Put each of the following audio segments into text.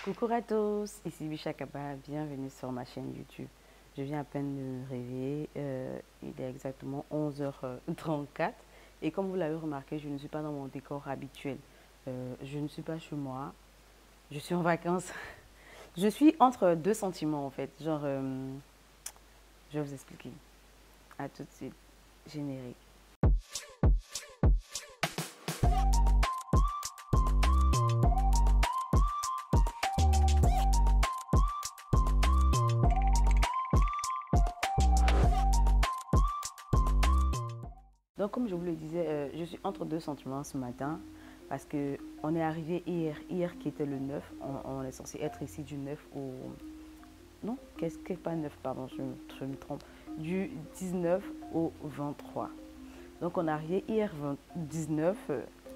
Coucou à tous, ici Bicha Kaba, bienvenue sur ma chaîne YouTube. Je viens à peine de me réveiller, il est exactement 11h34 et comme vous l'avez remarqué, je ne suis pas dans mon décor habituel. Je ne suis pas chez moi, je suis en vacances. Je suis entre deux sentiments en fait, genre, je vais vous expliquer. À tout de suite, générique. Donc, comme je vous le disais, je suis entre deux sentiments ce matin parce qu'on est arrivé hier qui était le 9. On est censé être ici du 9 au... Non, qu'est-ce que pas 9, pardon, je me trompe. Du 19 au 23. Donc, on est arrivé hier 19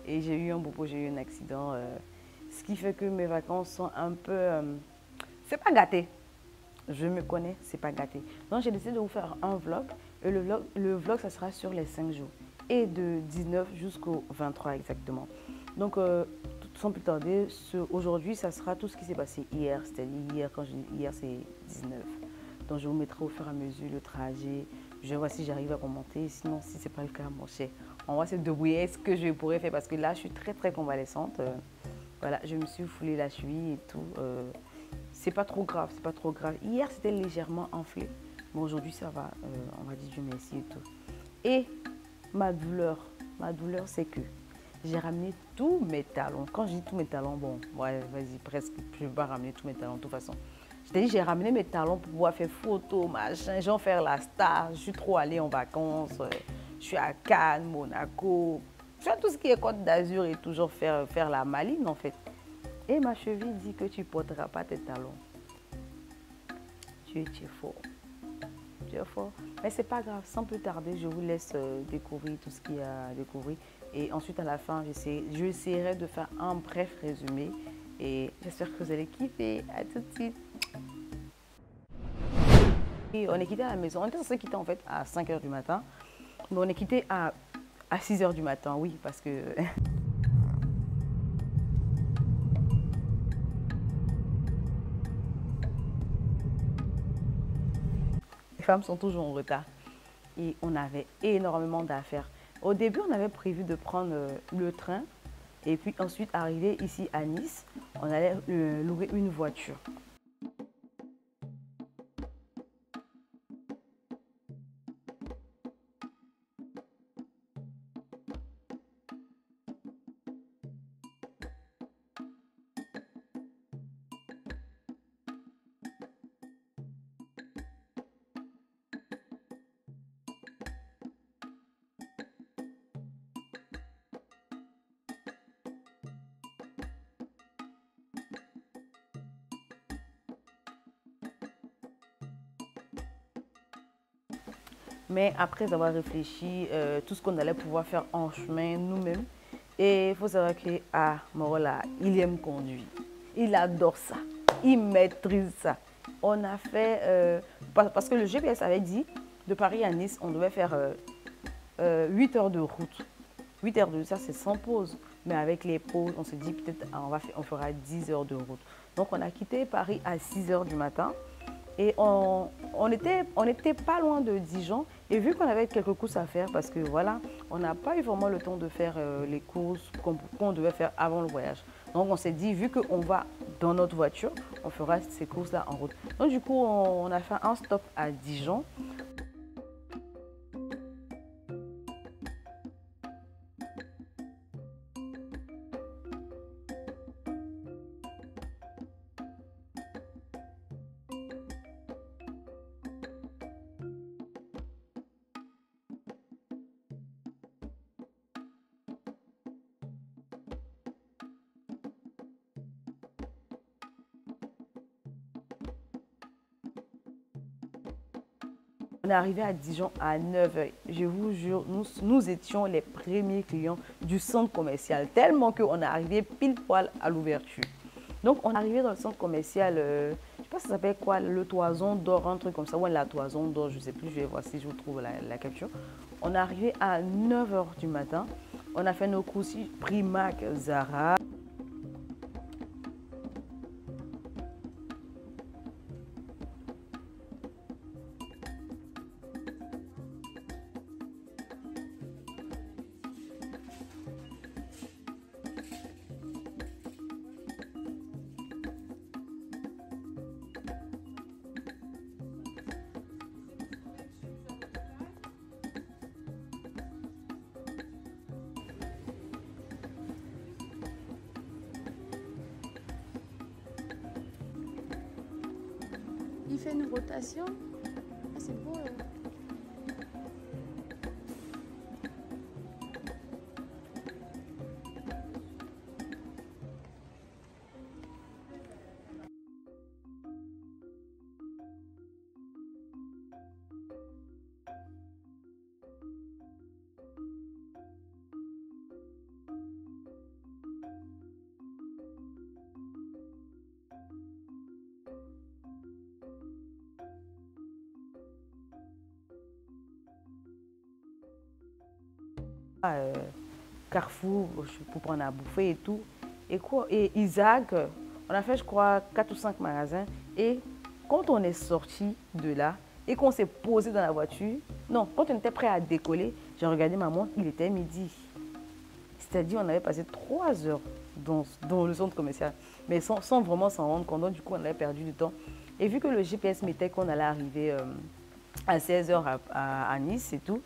et j'ai eu un bobo, j'ai eu un accident. Ce qui fait que mes vacances sont un peu... c'est pas gâté. Je me connais, c'est pas gâté. Donc, j'ai décidé de vous faire un vlog. Et le vlog, ça sera sur les 5 jours. Et de 19 jusqu'au 23 exactement. Donc, sans plus tarder, aujourd'hui, ça sera tout ce qui s'est passé hier. C'est-à-dire hier, quand je dis hier, c'est 19. Donc, je vous mettrai au fur et à mesure le trajet. Je vais voir si j'arrive à commenter. Sinon, si ce n'est pas le cas, mon cher, on va se débrouiller ce que je pourrais faire. Parce que là, je suis très, très convalescente. Voilà, je me suis foulé la cheville et tout. C'est pas trop grave, c'est pas trop grave. Hier, c'était légèrement enflé. Mais aujourd'hui, ça va. On va dire Dieu merci et tout. Et ma douleur, c'est que j'ai ramené tous mes talons. Quand je dis tous mes talons, bon, ouais, vas-y, presque, je ne vais pas ramener tous mes talons de toute façon. Je t'ai dit, j'ai ramené mes talons pour pouvoir faire photo, machin, genre faire la star. Je suis trop allée en vacances. Je suis à Cannes, Monaco. Je fais tout ce qui est Côte d'Azur et toujours faire la maline, en fait. Et ma cheville dit que tu ne porteras pas tes talons. Tu es fort. Tu es fort. Mais c'est pas grave, sans plus tarder, je vous laisse découvrir tout ce qu'il y a à découvrir. Et ensuite, à la fin, j'essaierai de faire un bref résumé. Et j'espère que vous allez kiffer. À tout de suite. Et on est quitté à la maison. On était censé quitter en fait à 5 h du matin. Mais on est quitté à 6 h du matin, oui, parce que... Les femmes sont toujours en retard. Et on avait énormément d'affaires. Au début, on avait prévu de prendre le train et puis ensuite arriver ici à Nice. On allait louer une voiture. Mais après avoir réfléchi, tout ce qu'on allait pouvoir faire en chemin nous-mêmes. Et il faut savoir que Morola, il aime conduire. Il adore ça. Il maîtrise ça. On a fait, parce que le GPS avait dit, de Paris à Nice, on devait faire 8 heures de route. 8 heures de ça, c'est sans pause. Mais avec les pauses, on se dit peut-être on fera 10 heures de route. Donc on a quitté Paris à 6 h du matin. Et on était pas loin de Dijon. Et vu qu'on avait quelques courses à faire, parce que voilà, on n'a pas eu vraiment le temps de faire les courses qu'on devait faire avant le voyage. Donc on s'est dit, vu qu'on va dans notre voiture, on fera ces courses-là en route. Donc du coup, on a fait un stop à Dijon. On est arrivé à Dijon à 9 h. Je vous jure, nous étions les premiers clients du centre commercial, tellement qu'on est arrivé pile poil à l'ouverture. Donc, on est arrivé dans le centre commercial, je ne sais pas si ça s'appelle quoi, le Toison d'Or, un truc comme ça, ou la Toison d'Or, je ne sais plus, je vais voir si je vous trouve la capture. On est arrivé à 9 h du matin. On a fait nos courses Primark, Zara. fait une rotation. Ah, c'est beau. Carrefour pour prendre à bouffer et tout. Et quoi? Et Isaac, on a fait, je crois, 4 ou 5 magasins. Et quand on est sorti de là et qu'on s'est posé dans la voiture, non, quand on était prêt à décoller, j'ai regardé ma montre, il était midi. C'est-à-dire, on avait passé 3 heures dans le centre commercial, mais sans vraiment s'en rendre compte. Donc, du coup, on avait perdu du temps. Et vu que le GPS mettait qu'on allait arriver à 16 heures à Nice et tout,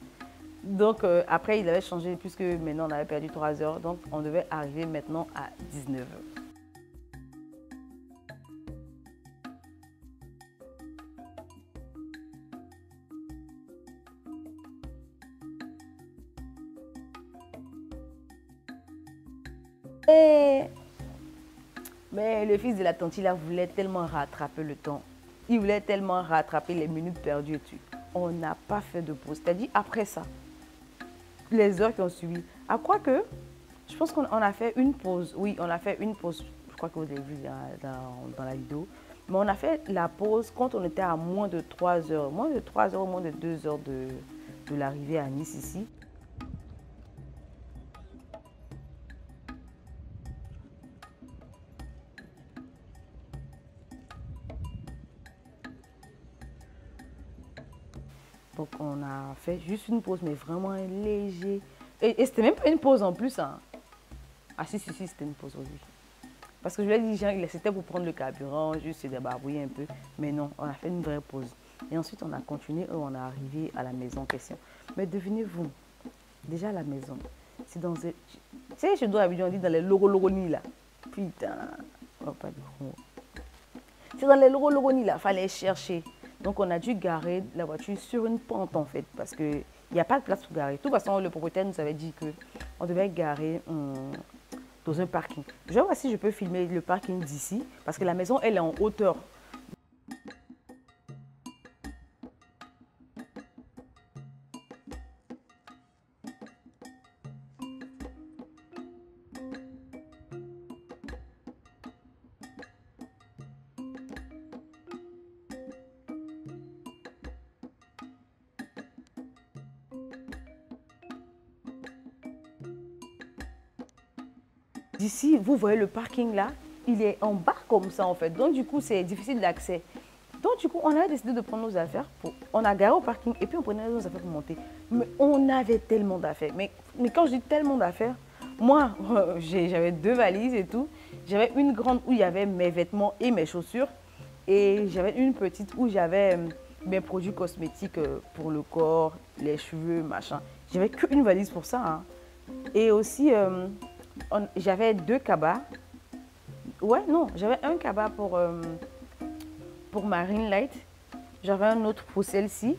donc après, il avait changé puisque maintenant, on avait perdu 3 heures. Donc, on devait arriver maintenant à 19 heures. Mais le fils de la tante, il voulait tellement rattraper le temps. Il voulait tellement rattraper les minutes perdues et tout. On n'a pas fait de pause. C'est-à-dire, après ça, les heures qui ont suivi. À quoi que, je pense qu'on a fait une pause. Oui, on a fait une pause. Je crois que vous avez vu dans la vidéo. Mais on a fait la pause quand on était à moins de 3 heures. Moins de 3 heures, moins de 2 heures de l'arrivée à Nice ici. Donc, on a fait juste une pause, mais vraiment léger. Et c'était même pas une pause en plus. Hein. Ah si, c'était une pause aussi. Parce que je lui ai dit, c'était pour prendre le carburant, juste se débarbouiller un peu. Mais non, on a fait une vraie pause. Et ensuite, on a continué et on est arrivé à la maison en question. Mais devinez-vous, déjà la maison, c'est dans... Tu sais, je dois habituer, on dit dans les logologonis là. Putain, on va pas dire gros. C'est dans les logologonis là, il fallait chercher. Donc, on a dû garer la voiture sur une pente, en fait, parce qu'il n'y a pas de place pour garer. De toute façon, le propriétaire nous avait dit qu'on devait garer dans un parking. Je vais voir si je peux filmer le parking d'ici, parce que la maison, elle est en hauteur. D'ici, vous voyez le parking là, il est en bas comme ça en fait. Donc du coup, c'est difficile d'accès. Donc du coup, on a décidé de prendre nos affaires. On a garé au parking et puis on prenait nos affaires pour monter. Mais on avait tellement d'affaires. Mais quand je dis tellement d'affaires, moi, j'avais 2 valises et tout. J'avais une grande où il y avait mes vêtements et mes chaussures. Et j'avais une petite où j'avais mes produits cosmétiques pour le corps, les cheveux, machin. J'avais qu'une valise pour ça. Hein. Et aussi... j'avais 2 cabas. Ouais, non, j'avais un cabas pour Marine Light. J'avais un autre pour celle-ci.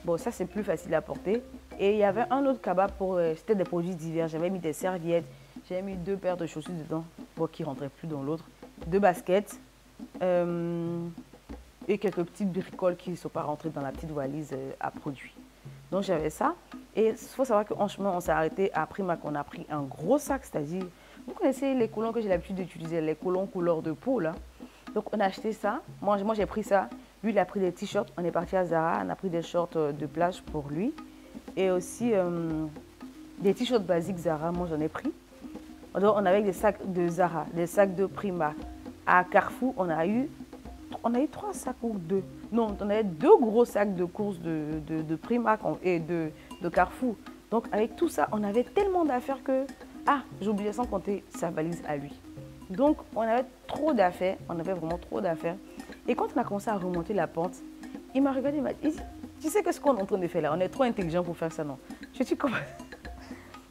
Bon, ça, c'est plus facile à porter. Et il y avait un autre cabas pour... c'était des produits divers. J'avais mis des serviettes. J'avais mis 2 paires de chaussures dedans. Bon, qui ne rentraient plus dans l'autre. 2 baskets. Et quelques petites bricoles qui ne sont pas rentrées dans la petite valise à produits. Donc, j'avais ça. Et il faut savoir qu'en chemin, on s'est arrêté à Primark. On a pris un gros sac, c'est-à-dire, vous connaissez les collants que j'ai l'habitude d'utiliser, les collants couleur de peau, là. Donc, on a acheté ça. Moi j'ai pris ça. Lui, il a pris des t-shirts. On est parti à Zara. On a pris des shorts de plage pour lui. Et aussi, des t-shirts basiques Zara. Moi, j'en ai pris. Donc, on avait des sacs de Zara, des sacs de Primark. À Carrefour, on a eu 3 sacs ou 2. Non, on avait 2 gros sacs de courses de Primark et de Carrefour. Donc, avec tout ça, on avait tellement d'affaires que... Ah, j'oubliais sans compter sa valise à lui. Donc, on avait trop d'affaires. On avait vraiment trop d'affaires. Et quand on a commencé à remonter la pente, il m'a regardé, il m'a dit, tu sais que ce qu'on est en train de faire là, on est trop intelligent pour faire ça, non? Je dis, comment?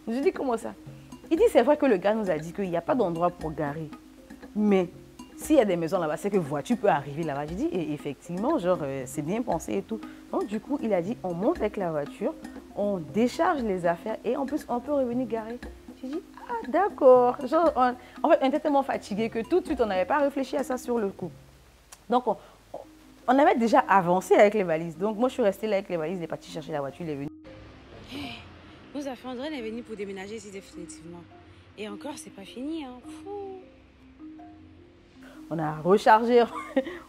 Je dis, comment ça? Il dit, c'est vrai que le gars nous a dit qu'il n'y a pas d'endroit pour garer. Mais s'il y a des maisons là-bas, c'est que voiture peut arriver là-bas. J'ai dit, et effectivement, genre, c'est bien pensé et tout. Donc, du coup, il a dit, on monte avec la voiture, on décharge les affaires et en plus, on peut revenir garer. J'ai dit, ah, d'accord. Genre, en fait, on était tellement fatigués que tout de suite, on n'avait pas réfléchi à ça sur le coup. Donc, on avait déjà avancé avec les valises. Donc, moi, je suis restée là avec les valises, il est parti chercher la voiture, il est venu. Nos affaires, André est venu pour déménager ici définitivement. Et encore, c'est pas fini, hein. Fou. On a rechargé,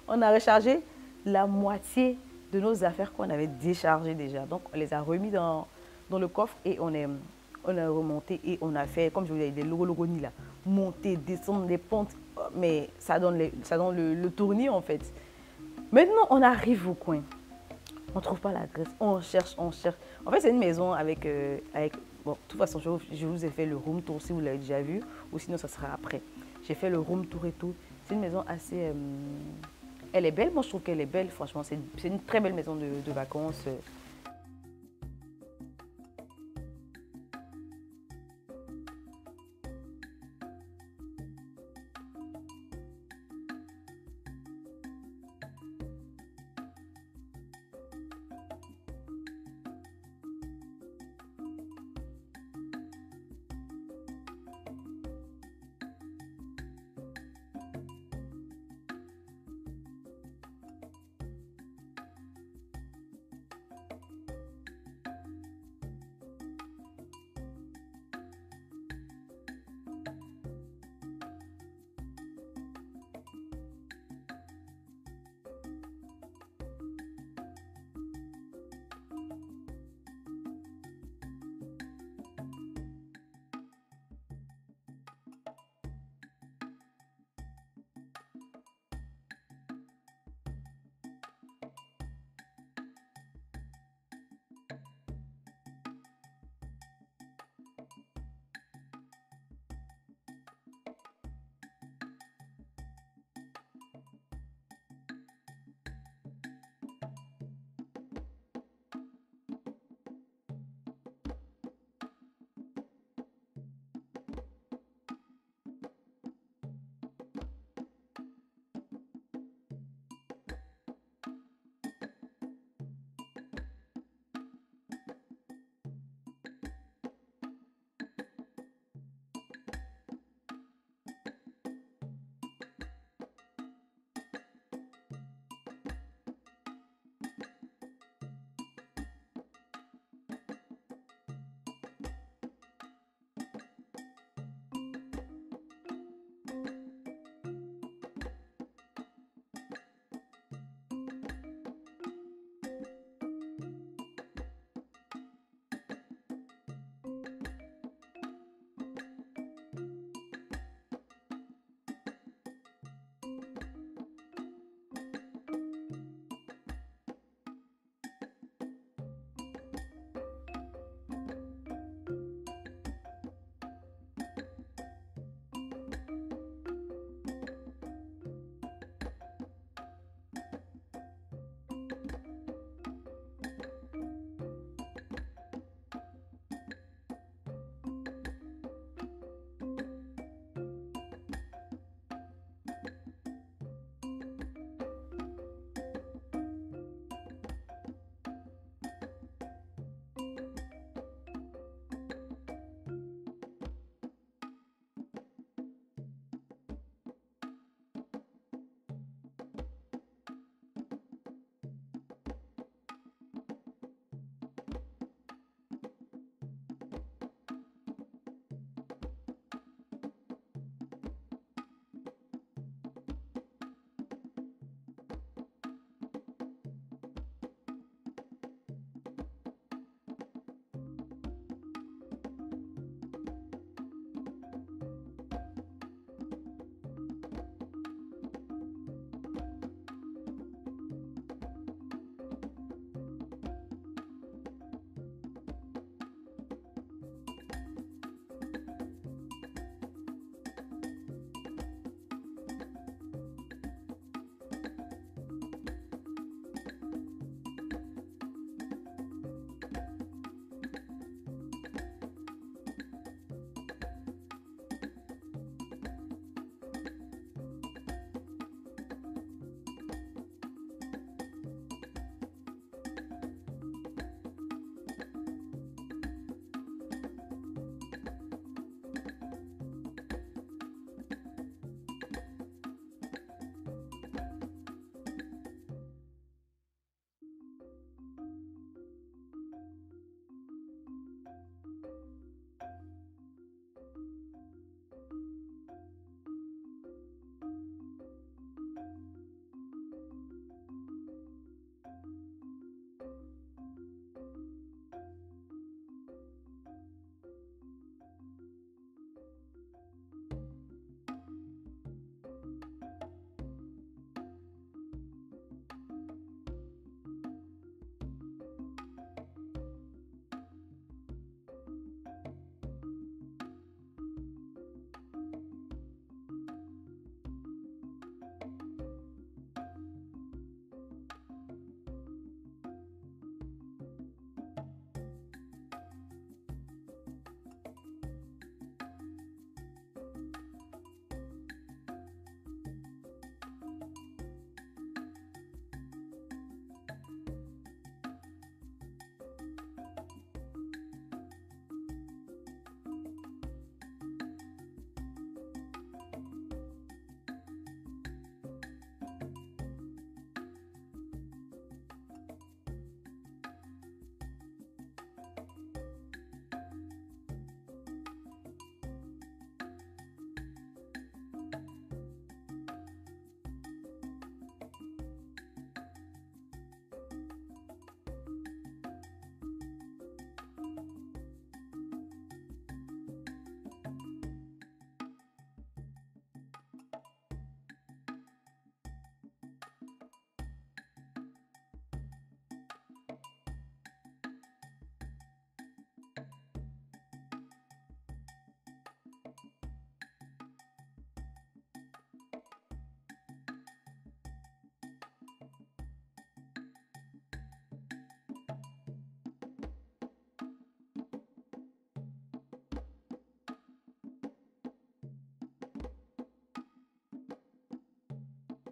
on a rechargé la moitié de nos affaires qu'on avait déchargées déjà. Donc, on les a remis dans le coffre et on a remonté et on a fait, comme je vous l'ai dit, des logoni là. Monter, descendre les pentes, mais ça donne le tournis en fait. Maintenant, on arrive au coin. On ne trouve pas l'adresse. On cherche, on cherche. En fait, c'est une maison avec... bon, de toute façon, je vous ai fait le room tour si vous l'avez déjà vu. Ou sinon, ça sera après. J'ai fait le room tour et tout. C'est une maison assez... elle est belle. Moi, je trouve qu'elle est belle. Franchement, c'est une très belle maison de vacances.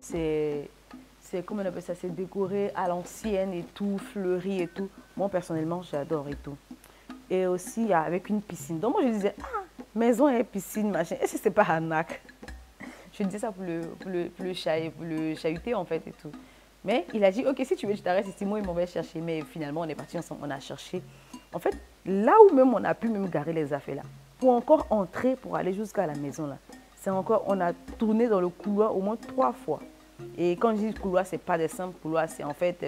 c'est comment on appelle ça, c'est décoré à l'ancienne et tout, fleuri et tout. Moi, personnellement, j'adore et tout. Et aussi avec une piscine. Donc, moi, je disais, ah, maison et piscine, machin. Est-ce que c'est pas arnaque? Je disais ça pour le chahuter, en fait, et tout. Mais il a dit, ok, si tu veux, je t'arrête ici, moi, ils m'en va chercher. Mais finalement, on est parti ensemble, on a cherché. En fait, là où même on a pu même garer les affaires là, pour encore entrer, pour aller jusqu'à la maison là, c'est encore, on a tourné dans le couloir au moins 3 fois. Et quand je dis couloir, ce n'est pas des simples couloirs, c'est en fait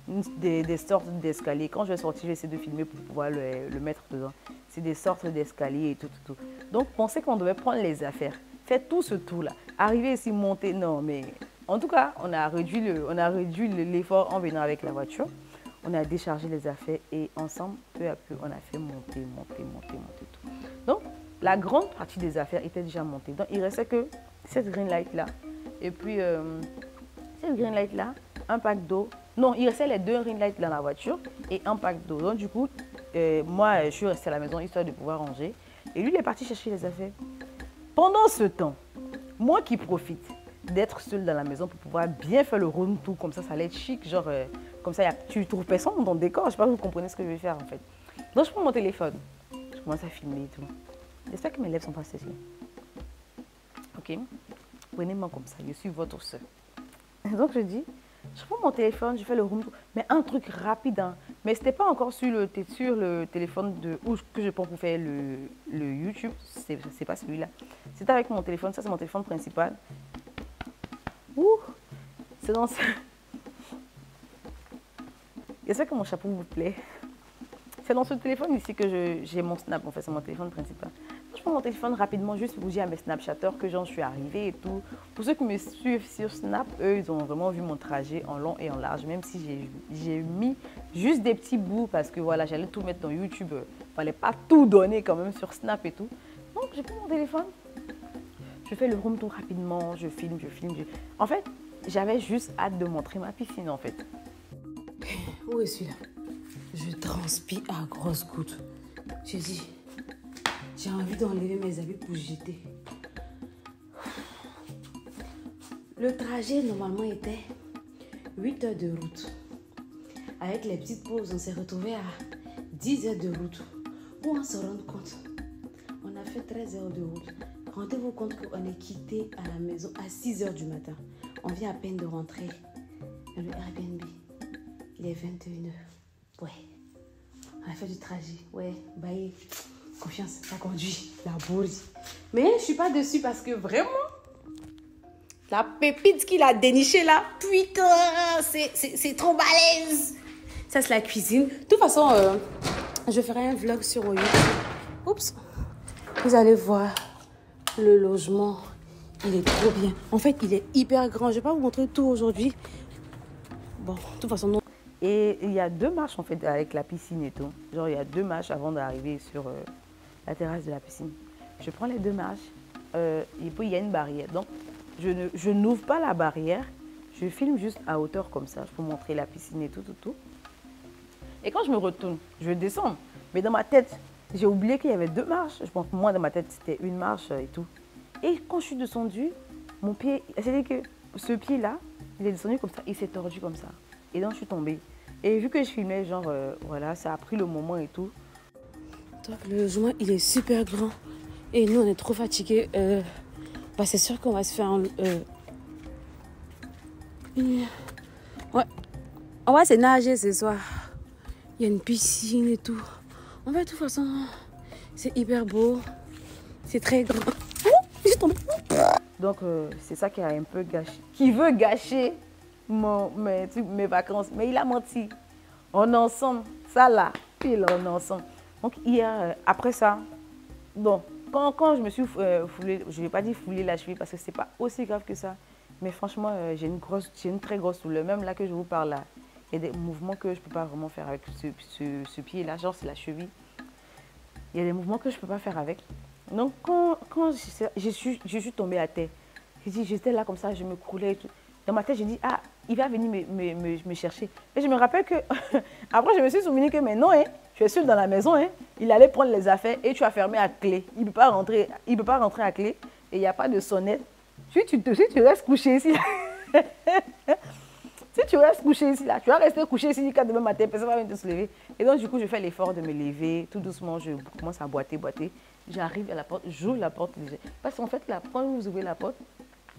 des sortes d'escaliers. Quand je vais sortir, je vais essayer de filmer pour pouvoir le mettre dedans. C'est des sortes d'escaliers et tout, tout, tout. Donc, pensez qu'on devait prendre les affaires, faire tout ce tour-là, arriver ici, monter, non, mais en tout cas, on a réduit l'effort en venant avec la voiture. On a déchargé les affaires et ensemble, peu à peu, on a fait monter tout. Donc, la grande partie des affaires était déjà montée. Donc, il restait que cette green light là. Et puis, cette green light là, un pack d'eau. Non, il restait les 2 green lights dans la voiture et un pack d'eau. Donc, du coup, moi, je suis restée à la maison histoire de pouvoir ranger. Et lui, il est parti chercher les affaires. Pendant ce temps, moi qui profite d'être seule dans la maison pour pouvoir bien faire le room tour, comme ça allait être chic, genre, comme ça, tu trouves personne dans le décor. Je ne sais pas si vous comprenez ce que je vais faire, en fait. Donc, je prends mon téléphone. Je commence à filmer et tout. J'espère que mes lèvres sont pas séchées. Ok? Prenez-moi comme ça, je suis votre soeur. Donc, je prends mon téléphone, je fais le room tour. Mais un truc rapide, hein. Mais ce n'était pas encore sur le téléphone que je prends pour faire le YouTube. C'est pas celui-là. C'était avec mon téléphone. Ça, c'est mon téléphone principal. Ouh! C'est dans ce... J'espère que mon chapeau vous plaît. C'est dans ce téléphone ici que j'ai mon Snap, en fait, c'est mon téléphone principal. Je prends mon téléphone rapidement, juste pour dire à mes Snapchatters que j'en suis arrivée et tout. Pour ceux qui me suivent sur Snap, eux, ils ont vraiment vu mon trajet en long et en large, même si j'ai mis juste des petits bouts parce que voilà, j'allais tout mettre dans YouTube. Il ne fallait pas tout donner quand même sur Snap et tout. Donc, je prends mon téléphone, je fais le room tour rapidement, je filme. En fait, j'avais juste hâte de montrer ma piscine, en fait. Où est celui-là? Je transpire à grosses gouttes. Je dis, j'ai envie d'enlever mes habits pour jeter. Le trajet, normalement, était 8 heures de route. Avec les petites pauses, on s'est retrouvé à 10 heures de route. Pour en se rendre compte, on a fait 13 heures de route. Rendez-vous compte qu'on est quitté à la maison à 6 heures du matin. On vient à peine de rentrer dans le Airbnb. Il est 21 heures. Ouais. On a fait du trajet. Ouais, bye. Confiance, ça conduit. La bourde. Mais je ne suis pas dessus parce que vraiment, la pépite qu'il a dénichée là, putain, c'est trop balèze. Ça, c'est la cuisine. De toute façon, je ferai un vlog sur YouTube. Oups. Vous allez voir le logement. Il est trop bien. En fait, il est hyper grand. Je ne vais pas vous montrer tout aujourd'hui. Bon, de toute façon, non. Et il y a 2 marches en fait avec la piscine et tout. Genre il y a 2 marches avant d'arriver sur la terrasse de la piscine. Je prends les 2 marches et puis il y a une barrière. Donc je n'ouvre pas la barrière, je filme juste à hauteur comme ça pour montrer la piscine et tout. Et quand je me retourne, je descends. Mais dans ma tête, j'ai oublié qu'il y avait 2 marches. Je pense que moi dans ma tête c'était une marche et tout. Et quand je suis descendue, mon pied, c'est-à-dire que ce pied-là, il est descendu comme ça, il s'est tordu comme ça. Et donc, je suis tombée. Et vu que je filmais, genre, voilà, ça a pris le moment et tout. Donc, le logement, il est super grand. Et nous, on est trop fatigués. Bah, c'est sûr qu'on va se faire... Ouais. On va se nager ce soir. Il y a une piscine et tout. En fait, de toute façon, c'est hyper beau. C'est très grand. Je suis tombée. Donc, c'est ça qui a un peu gâché. Qui veut gâcher mes vacances. Mais il a menti. On est ensemble. Ça là, pile, on est ensemble. Donc hier, après ça, bon, quand je me suis foulée, je ne vais pas dire fouler la cheville parce que ce n'est pas aussi grave que ça. Mais franchement, j'ai une très grosse douleur. Même là que je vous parle là, il y a des mouvements que je ne peux pas vraiment faire avec ce pied-là. Genre, c'est la cheville. Il y a des mouvements que je ne peux pas faire avec. Donc, quand je suis tombée à terre, j'étais là comme ça, je me croulais et tout. Dans ma tête, j'ai dit, ah, il va venir me chercher. Et je me rappelle que, après, je me suis souvenu que, mais non, hein, tu es seul dans la maison, hein, il allait prendre les affaires et tu as fermé à clé. Il ne peut pas rentrer à clé et il n'y a pas de sonnette. Si tu restes couché ici, Si tu restes couché ici, là, tu vas rester couché ici jusqu'à demain matin, personne va venir te se lever. Et donc, du coup, je fais l'effort de me lever. Tout doucement, je commence à boiter. J'arrive à la porte, j'ouvre la porte. Parce qu'en fait, là, quand vous ouvrez la porte,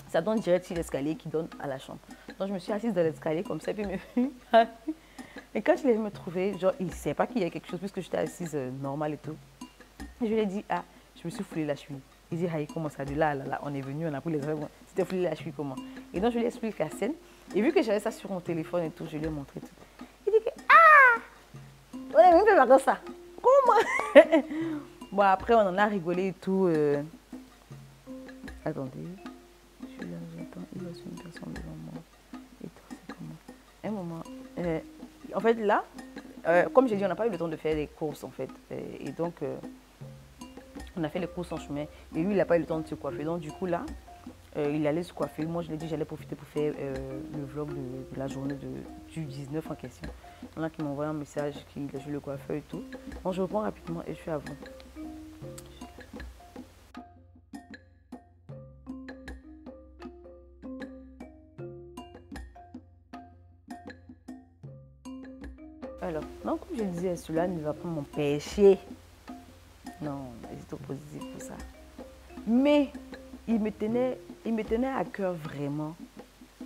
ça donne direct sur l'escalier qui donne à la chambre. Donc, je me suis assise dans l'escalier comme ça. Et quand je l'ai vu me trouver, genre, il ne sait pas qu'il y a quelque chose puisque j'étais assise normale et tout. Et je lui ai dit, ah, je me suis foulé la cheville. Il dit, ah, comment ça, de là, on est venu, on a pris les rêves. C'était foulé la cheville comment? Et donc, je lui ai expliqué la scène. Et vu que j'avais ça sur mon téléphone et tout, je lui ai montré tout. Il dit que, ah, on est même fait comme ça. Comment? Bon, après, on en a rigolé et tout. Attendez. Je suis là, j'attends. Il y a une personne devant moi. Et toi, c'est comment? Un moment. En fait, là, comme j'ai dit, on n'a pas eu le temps de faire les courses, en fait. Et donc, on a fait les courses en chemin. Et lui, il n'a pas eu le temps de se coiffer. Donc, du coup, là, il allait se coiffer. Moi, je lui ai dit que j'allais profiter pour faire le vlog de la journée du 19 en question. Il y en a qui m'ont envoyé un message, qu'il a joué le coiffeur et tout. Donc, je reprends rapidement et je suis à vous. Alors, donc, comme je disais, cela ne va pas m'empêcher. Non, c'est trop positif pour ça. Mais il me tenait à cœur vraiment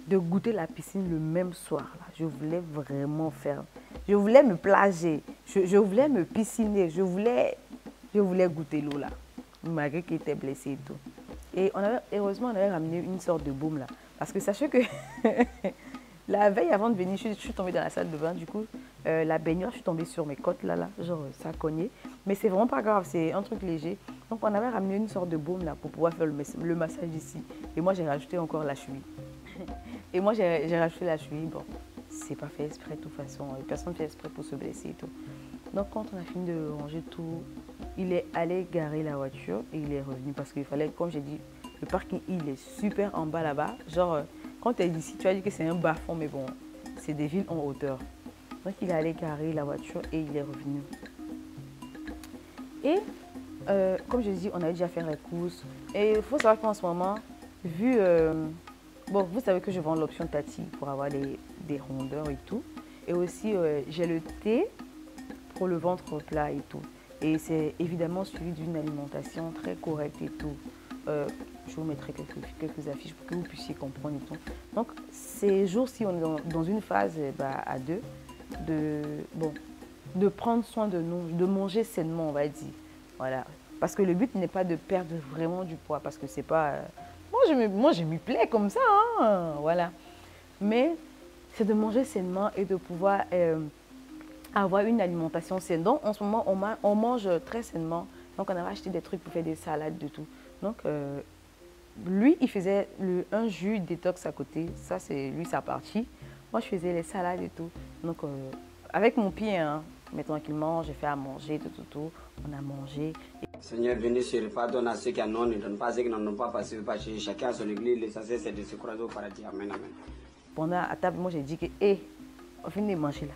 de goûter la piscine le même soir. Là. Je voulais vraiment faire. Je voulais me plager. Je voulais me pisciner. Je voulais goûter l'eau là. Malgré qu'il était blessé et tout. Et heureusement, on avait ramené une sorte de baume là. Parce que sachez que la veille avant de venir, je suis tombée dans la salle de bain. Du coup, la baignoire, je suis tombée sur mes côtes là. Genre, ça a cogné. Mais c'est vraiment pas grave, c'est un truc léger. Donc, on avait ramené une sorte de baume là pour pouvoir faire le massage ici. Et moi, j'ai rajouté encore la cheville. Et moi, j'ai rajouté la cheville. Bon, c'est pas fait exprès de toute façon. Personne ne fait exprès pour se blesser et tout. Donc, quand on a fini de ranger tout, il est allé garer la voiture et il est revenu parce qu'il fallait, comme j'ai dit, le parking, il est super en bas là-bas. Genre, quand tu es ici, tu as dit que c'est un bas-fond, mais bon, c'est des villes en hauteur. Donc, il est allé garer la voiture et il est revenu. Et, comme je dis, on a déjà fait les courses. Et il faut savoir qu'en ce moment, vu... bon, vous savez que je vends l'option Tati pour avoir des rondeurs et tout. Et aussi, j'ai le thé pour le ventre plat et tout. Et c'est évidemment suivi d'une alimentation très correcte et tout. Je vous mettrai quelques affiches pour que vous puissiez comprendre et tout. Donc, ces jours-ci, on est dans une phase à deux de prendre soin de nous, de manger sainement, on va dire. Voilà. Parce que le but n'est pas de perdre vraiment du poids, parce que c'est pas... moi, je m'y plais comme ça, hein, voilà. Mais c'est de manger sainement et de pouvoir avoir une alimentation saine. Donc, en ce moment, on mange très sainement. Donc, on avait acheté des trucs pour faire des salades, de tout. Donc, lui, il faisait un jus détox à côté. Ça, c'est lui, sa partie. Moi, je faisais les salades et tout. Donc, avec mon pied, hein, mais tranquillement, j'ai fait à manger, tout. On a mangé. Seigneur, venez sur le pardon à ceux qui en ont, ne donne pas ceux qui n'en ont pas passé. Chacun a son église, l'essentiel, c'est de se croiser au paradis. Amen, amen. Pendant à table, moi, j'ai dit que, hé, on finit de manger là.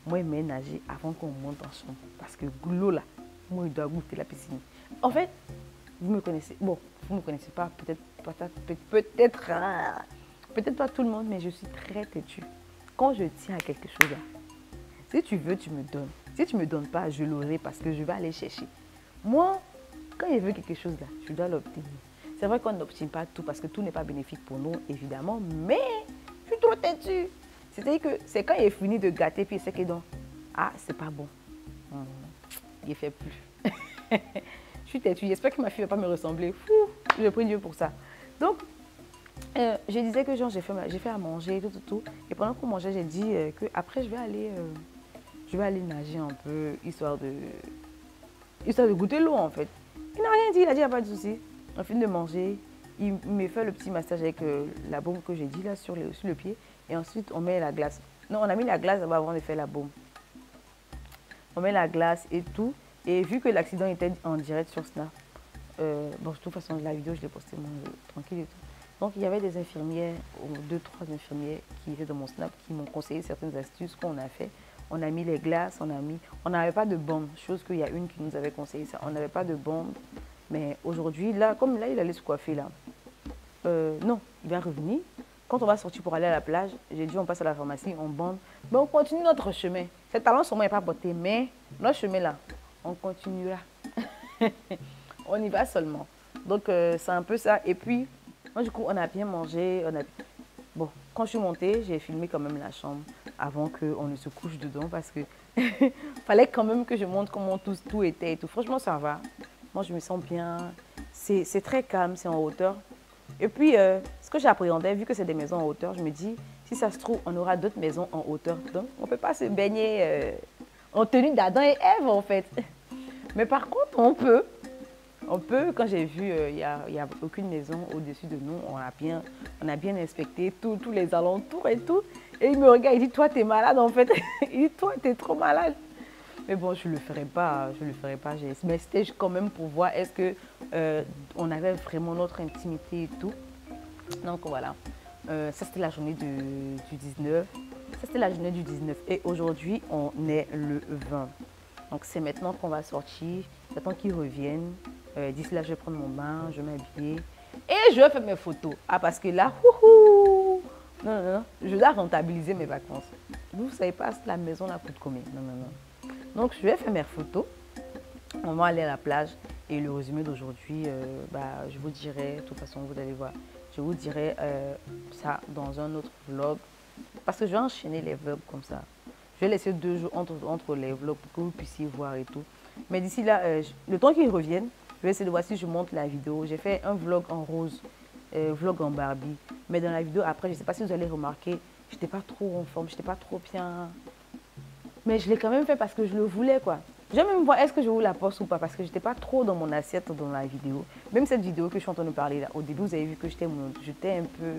Moi, je vais nager avant qu'on monte en chambre. Parce que l'eau là, moi, il doit goûter la piscine. En fait, vous me connaissez. Bon, vous ne me connaissez pas, peut-être pas tout le monde, mais je suis très têtue. Quand je tiens à quelque chose là, si tu veux, tu me donnes. Si tu ne me donnes pas, je l'aurai parce que je vais aller chercher. Moi, quand je veux quelque chose là, je dois l'obtenir. C'est vrai qu'on n'obtient pas tout parce que tout n'est pas bénéfique pour nous, évidemment, mais je suis trop têtue. C'est-à-dire que c'est quand il est fini de gâter, puis c'est que donc, ah, c'est pas bon. Il ne fait plus. Je suis têtue. J'espère que ma fille ne va pas me ressembler. Fou, je prie Dieu pour ça. Donc, je disais que j'ai fait à manger, tout. Et pendant qu'on mangeait, j'ai dit qu'après, je vais aller nager un peu, histoire de goûter l'eau, en fait. Il n'a rien dit, il a dit, il n'y a pas de souci. On finit de manger. Il me fait le petit massage avec la baume que j'ai dit là sur le pied. Et ensuite, on met la glace. Non, on a mis la glace avant de faire la baume. On met la glace et tout. Et vu que l'accident était en direct sur Snap, bon, de toute façon, la vidéo, je l'ai postée tranquille et tout. Donc, il y avait des infirmières, 2, 3 infirmières qui étaient dans mon Snap, qui m'ont conseillé certaines astuces qu'on a fait. On a mis les glaces, on n'avait pas de bombe, chose qu'il y a une qui nous avait conseillé ça. On n'avait pas de bombe, mais aujourd'hui, là, comme là, il allait se coiffer là. Non, il va revenir. quand on va sortir pour aller à la plage, j'ai dit on passe à la pharmacie, on bande, mais on continue notre chemin. Cet talon sûrement n'est pas porté, mais notre chemin là, on continuera. On y va seulement. Donc c'est un peu ça. Et puis, moi, du coup, on a bien mangé. Bon, quand je suis montée, j'ai filmé quand même la chambre avant qu'on ne se couche dedans parce que fallait quand même que je montre comment tout était et tout. Franchement, ça va. Moi, je me sens bien. C'est très calme, c'est en hauteur. Et puis, ce que j'appréhendais, vu que c'est des maisons en hauteur, je me dis, si ça se trouve, on aura d'autres maisons en hauteur. Donc, on ne peut pas se baigner en tenue d'Adam et Ève, en fait. Mais par contre, on peut. On peut, quand j'ai vu, il n'y a aucune maison au-dessus de nous, on a bien inspecté tous les alentours et tout. Et il me regarde, il dit, toi, t'es malade en fait. Il dit, toi, t'es trop malade. Mais bon, je ne le ferai pas, Mais c'était quand même pour voir, est-ce qu'on avait vraiment notre intimité et tout. Donc voilà, ça c'était la journée du 19. Ça c'était la journée du 19. Et aujourd'hui, on est le 20. Donc c'est maintenant qu'on va sortir, j'attends qu'ils reviennent. D'ici là, je vais prendre mon bain, je vais m'habiller et je vais faire mes photos. Ah, parce que là, non, je dois rentabiliser mes vacances. Vous ne savez pas, la maison là coûte combien? Non. Donc, je vais faire mes photos. On va aller à la plage et le résumé d'aujourd'hui, je vous dirai, de toute façon, vous allez voir, je vous dirai ça dans un autre vlog. Parce que je vais enchaîner les vlogs comme ça. Je vais laisser 2 jours entre les vlogs pour que vous puissiez voir et tout. Mais d'ici là, le temps qu'ils reviennent, je vais essayer de voir si je monte la vidéo. J'ai fait un vlog en rose, vlog en Barbie. Mais dans la vidéo, après, je ne sais pas si vous allez remarquer, je n'étais pas trop en forme, je n'étais pas trop bien. Mais je l'ai quand même fait parce que je le voulais, quoi. Je vais même voir est-ce que je vous la poste ou pas, parce que je n'étais pas trop dans mon assiette dans la vidéo. Même cette vidéo que je suis en train de parler là, au début, vous avez vu que j'étais un peu...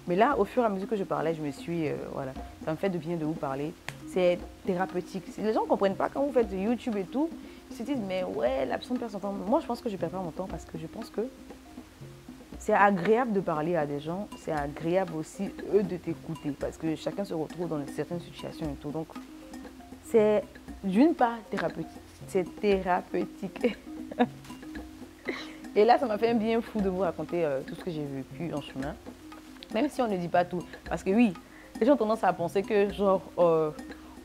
Mais là, au fur et à mesure que je parlais, je me suis... voilà, ça me fait de bien de vous parler. C'est thérapeutique. Les gens ne comprennent pas quand vous faites de YouTube et tout. Ils se disent, mais ouais, la personne perd son temps. Moi, je pense que je ne perds pas mon temps parce que je pense que c'est agréable de parler à des gens. C'est agréable aussi, eux, de t'écouter parce que chacun se retrouve dans certaines situations et tout. Donc, c'est d'une part thérapeutique. C'est thérapeutique. Et là, ça m'a fait un bien fou de vous raconter tout ce que j'ai vécu en chemin. Même si on ne dit pas tout. Parce que oui, les gens ont tendance à penser que genre,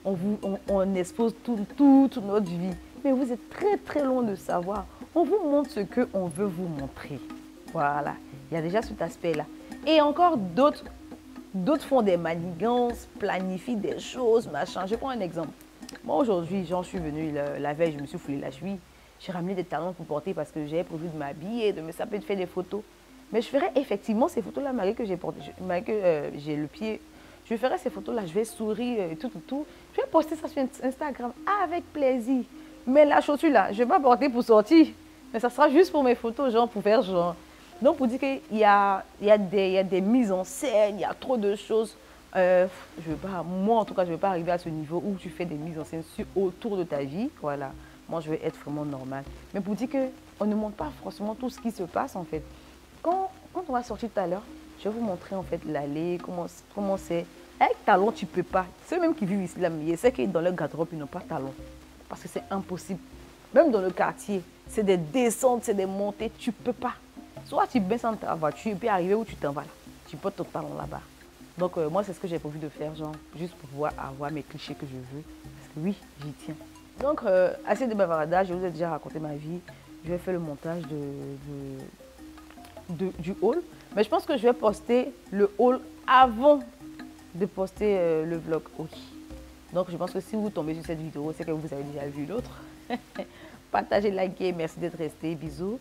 on expose toute notre vie. Mais vous êtes très très loin de savoir. On vous montre ce qu'on veut vous montrer. Voilà, il y a déjà cet aspect-là. Et encore d'autres font des manigances, planifient des choses, machin. Je prends un exemple. Moi aujourd'hui, j'en suis venue la veille, je me suis foulée la cheville. J'ai ramené des talons pour porter parce que j'avais prévu de m'habiller, de me saper, de faire des photos. Mais je ferai effectivement ces photos-là, malgré que j'ai porté, malgré que j'ai le pied. Je ferai ces photos-là, je vais sourire et tout. Je vais poster ça sur Instagram avec plaisir. Mais la chaussure là, je ne vais pas porter pour sortir. Mais ça sera juste pour mes photos, genre pour faire genre. Donc pour dire qu'il y a des mises en scène, il y a trop de choses. Je veux pas, moi en tout cas, je ne veux pas arriver à ce niveau où tu fais des mises en scène autour de ta vie. Voilà. Moi je vais être vraiment normale. Mais pour dire qu'on ne montre pas forcément tout ce qui se passe en fait. Quand on va sortir tout à l'heure, je vais vous montrer en fait l'allée, comment c'est. Avec talons, tu ne peux pas. Ceux même qui vivent ici, là, mais c'est que dans leur garde-robe, ils n'ont pas de talons. Parce que c'est impossible. Même dans le quartier, c'est des descentes, c'est des montées, tu ne peux pas. Soit tu baisses dans ta voiture et puis arriver où tu t'en vas là. Tu portes ton talon là-bas. Donc moi, c'est ce que j'ai prévu de faire, genre, juste pour pouvoir avoir mes clichés que je veux. Parce que oui, j'y tiens. Donc, assez de bavardage, je vous ai déjà raconté ma vie. Je vais faire le montage du haul. Mais je pense que je vais poster le haul avant de poster le vlog. Oui. Donc, je pense que si vous tombez sur cette vidéo, c'est que vous avez déjà vu l'autre. Partagez, likez, merci d'être resté. Bisous.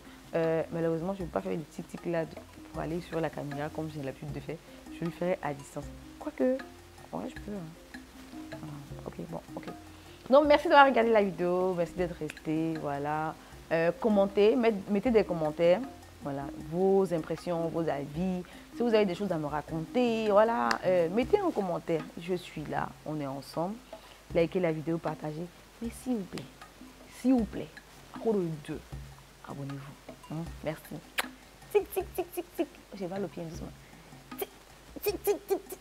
Malheureusement, je ne peux pas faire le petit tic là pour aller sur la caméra comme j'ai l'habitude de faire. Je le ferai à distance. Quoique, ouais, je peux. Hein. Ok, bon, ok. Donc, merci d'avoir regardé la vidéo. Merci d'être resté. Voilà. Commentez, mettez des commentaires. Voilà, vos impressions, vos avis. Si vous avez des choses à me raconter, voilà, mettez en commentaire. Je suis là, on est ensemble. Likez la vidéo, partagez. Mais s'il vous plaît, pour le 2, abonnez-vous. Merci. Tic, tic, tic, tic, tic. J'ai mal au pied doucement. Tic, tic, tic, tic, tic.